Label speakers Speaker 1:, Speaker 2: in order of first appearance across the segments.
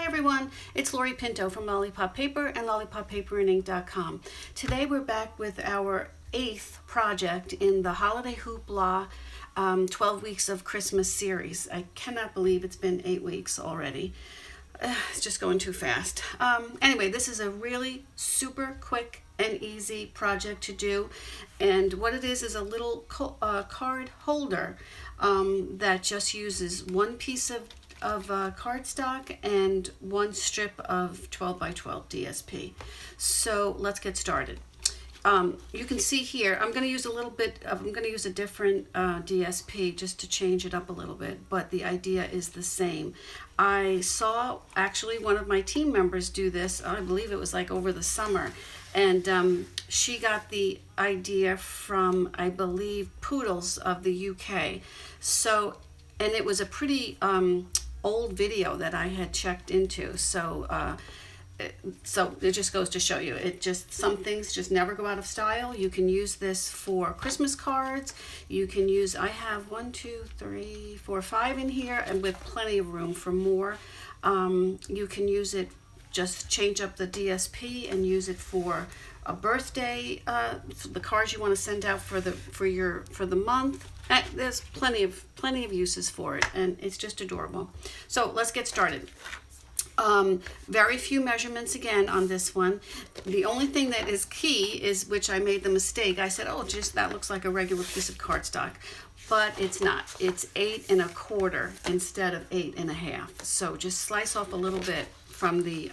Speaker 1: Hi everyone, it's Lori Pinto from Lollipop Paper and LollipopPaperandInk.com. Today we're back with our 8th project in the Holiday Hoopla 12 Weeks of Christmas series. I cannot believe it's been 8 weeks already. It's just going too fast. Anyway, this is a really super quick and easy project to do, and what it is a little card holder that just uses one piece of cardstock and one strip of 12 by 12 DSP. So let's get started. You can see here, I'm going to use a different DSP just to change it up a little bit, but the idea is the same. I saw actually one of my team members do this, I believe it was like over the summer, and she got the idea from, I believe, Poodles of the UK. So, and it was a pretty old video that I had checked into, so it just goes to show you, some things just never go out of style. You can use this for Christmas cards. You can use, I have 1, 2, 3, 4, 5 in here, and with plenty of room for more. You can use it, just change up the DSP and use it for a birthday, the cards you want to send out for the month. There's plenty of uses for it, and it's just adorable. So let's get started. Very few measurements again on this one. The only thing that is key is, which I made the mistake, I said, oh, just that looks like a regular piece of cardstock, but it's not. It's 8 1/4 instead of 8 1/2. So just slice off a little bit from the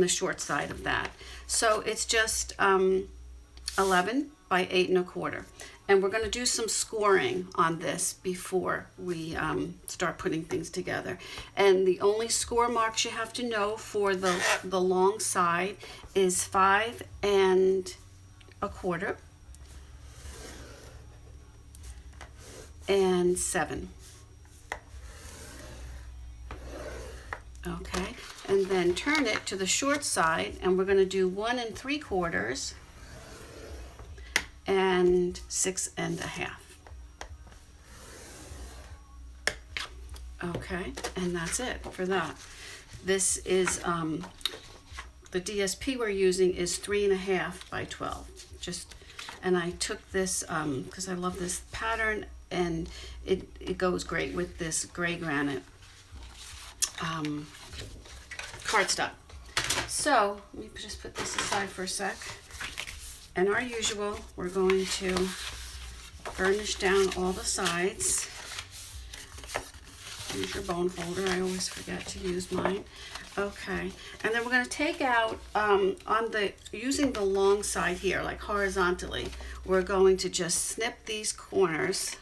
Speaker 1: short side of that. So it's just 11 by 8 1/4. And we're going to do some scoring on this before we start putting things together. And the only score marks you have to know for the long side is 5 1/4 and 7. Okay, and then turn it to the short side, and we're going to do 1 3/4 and 6 1/2. Okay, and that's it for that. This is the DSP we're using is 3 1/2 by 12. And I took this because I love this pattern, and it goes great with this gray granite cardstock. So let me just put this aside for a sec. And our usual, we're going to burnish down all the sides. Use your bone folder. I always forget to use mine. Okay, and then we're going to take out, using the long side here, like horizontally, we're going to just snip these corners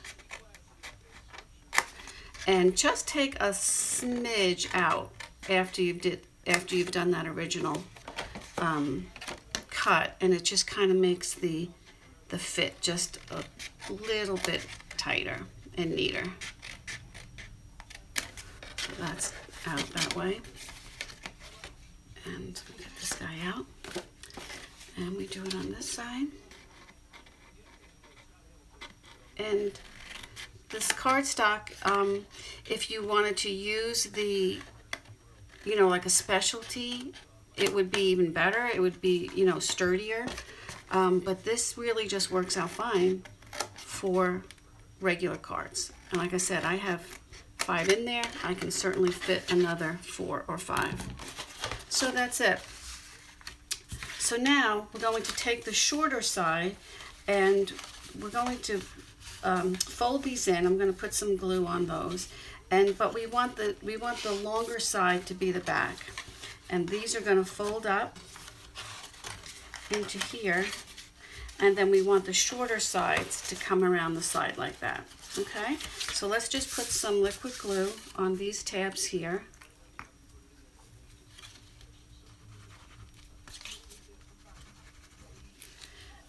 Speaker 1: and just take a smidge out after you've done that original cut, and it just kind of makes the fit just a little bit tighter and neater. So that's out that way, and we get this guy out, and we do it on this side. And this cardstock, if you wanted to use like a specialty, it would be even better. It would be, sturdier. But this really just works out fine for regular cards. And like I said, I have 5 in there. I can certainly fit another 4 or 5. So that's it. So now we're going to take the shorter side, and we're going to fold these in. I'm going to put some glue on those. But we want the longer side to be the back. And these are going to fold up into here, and then we want the shorter sides to come around the side like that. Okay, so let's just put some liquid glue on these tabs here.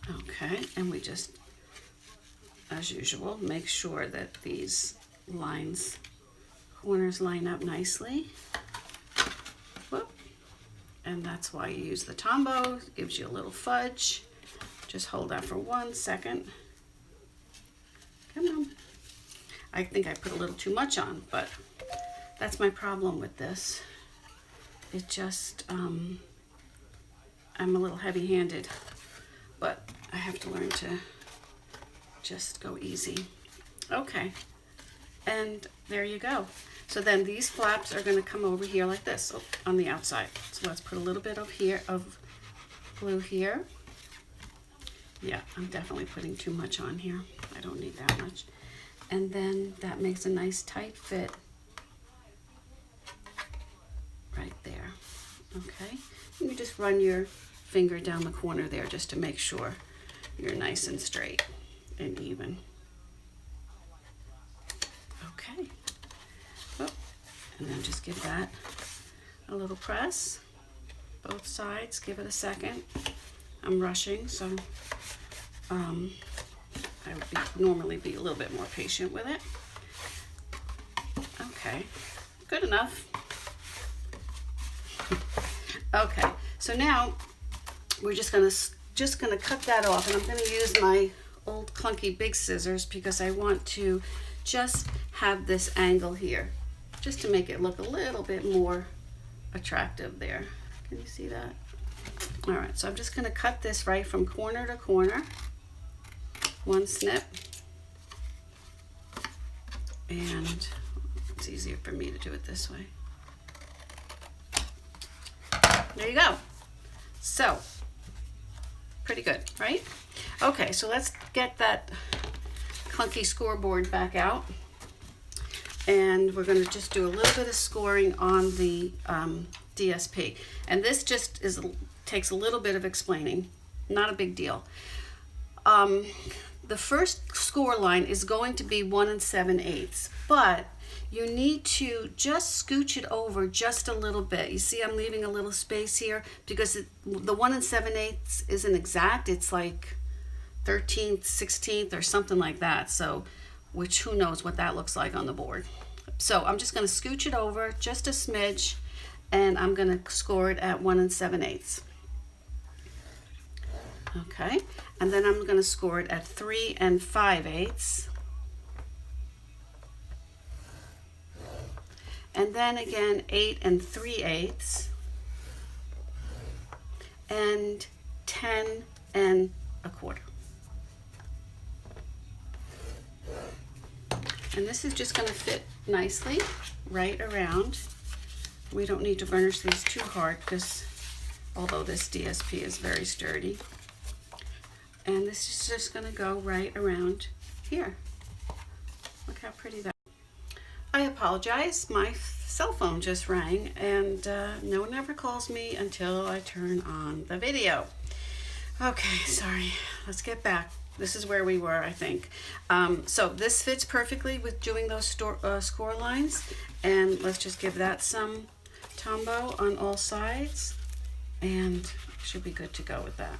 Speaker 1: Okay, and we just, as usual, make sure that these corners line up nicely. And that's why you use the Tombow. It gives you a little fudge. Just hold that for 1 second. Come on. I think I put a little too much on, but that's my problem with this. it just, I'm a little heavy-handed, but I have to learn to just go easy. Okay, and there you go. So then these flaps are going to come over here like this on the outside. So let's put a little bit of glue here. Yeah, I'm definitely putting too much on here. I don't need that much. And then that makes a nice tight fit right there. Okay, you just run your finger down the corner there just to make sure you're nice and straight and even. Okay. Oh, and then just give that a little press. Both sides, give it a second. I'm rushing, so I would normally be a little bit more patient with it. Okay, good enough. Okay, so now we're just gonna cut that off, and I'm gonna use my old clunky big scissors because I want to just have this angle here, just to make it look a little bit more attractive there. Can you see that? All right, so I'm just gonna cut this right from corner to corner, one snip, and it's easier for me to do it this way. There you go. So, pretty good, right? Okay, so let's get that clunky scoreboard back out. And we're gonna just do a little bit of scoring on the DSP. And this just takes a little bit of explaining, not a big deal. The first score line is going to be 1 7/8, but you need to just scooch it over just a little bit. You see I'm leaving a little space here because the 1 7/8 isn't exact. It's like 13th, 16th or something like that. So, which who knows what that looks like on the board. So I'm just going to scooch it over just a smidge, and I'm going to score it at 1 7/8. Okay, and then I'm going to score it at 3 5/8. And then again 8 3/8, and 10 1/4. And this is just going to fit nicely right around. We don't need to burnish these too hard because although this DSP is very sturdy. And this is just going to go right around here. Look how pretty that is. I apologize, my cell phone just rang, and no one ever calls me until I turn on the video. Okay, sorry, let's get back. This is where we were, I think. So this fits perfectly with doing those score lines, and let's just give that some Tombow on all sides, and should be good to go with that.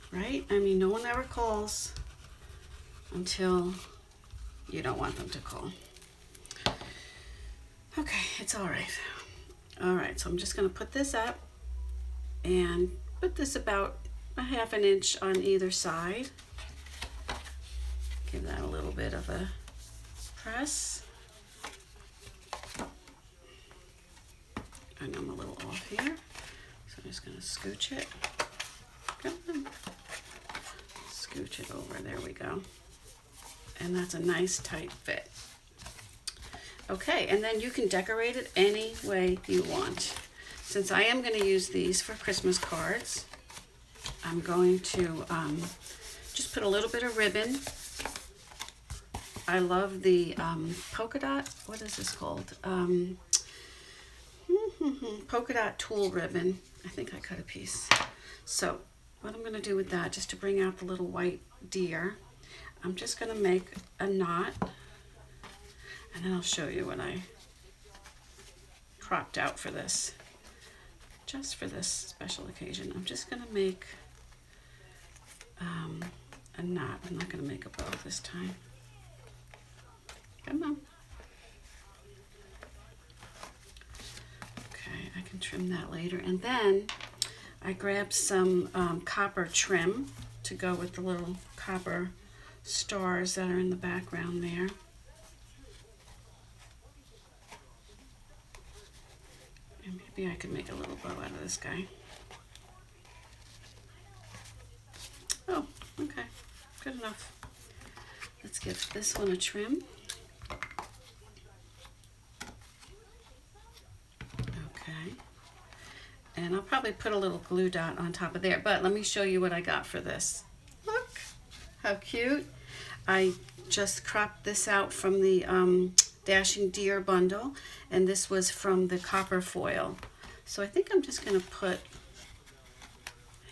Speaker 1: Right? I mean, no one ever calls until you don't want them to call. Okay, it's all right. All right, so I'm just going to put this up and put this about a 1/2 inch on either side. Give that a little bit of a press. And I'm a little off here, so I'm just going to scooch it. Come on. Scooch it over, there we go. And that's a nice tight fit. Okay, and then you can decorate it any way you want. Since I am going to use these for Christmas cards, I'm going to just put a little bit of ribbon. I love the polka dot, what is this called? Polka dot tulle ribbon. I think I cut a piece. So what I'm going to do with that, just to bring out the little white deer, I'm just going to make a knot, and then I'll show you what I cropped out for this. Just for this special occasion, I'm just going to make a knot. I'm not going to make a bow this time. Come on. Okay, I can trim that later. And then I grabbed some copper trim to go with the little copper stars that are in the background there. Maybe I could make a little bow out of this guy. Oh, okay, good enough. Let's give this one a trim. Okay, and I'll probably put a little glue dot on top of there, but let me show you what I got for this. Look, how cute. I just cropped this out from the Dashing Deer bundle, and this was from the copper foil. So I think I'm just going to put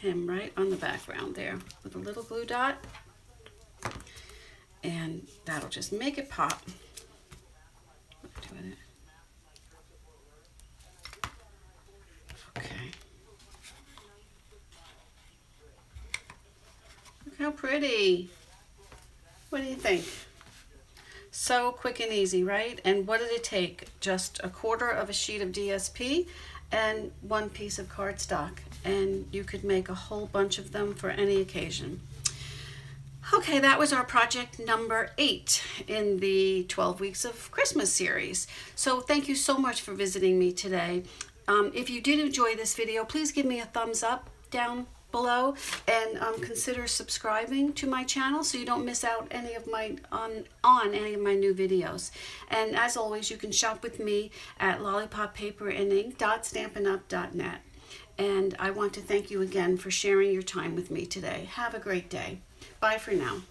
Speaker 1: him right on the background there with a little glue dot, and that'll just make it pop. What do I do with it? Okay. Look how pretty. What do you think? So quick and easy, right? And what did it take? Just a quarter of a sheet of DSP and one piece of cardstock, and you could make a whole bunch of them for any occasion. Okay, that was our project number 8 in the 12 Weeks of Christmas series. So thank you so much for visiting me today. If you did enjoy this video, please give me a thumbs up down below, and consider subscribing to my channel so you don't miss out any of my on any of my new videos. And as always, you can shop with me at lollipoppaperandink.stampin'up.net. And I want to thank you again for sharing your time with me today. Have a great day. Bye for now.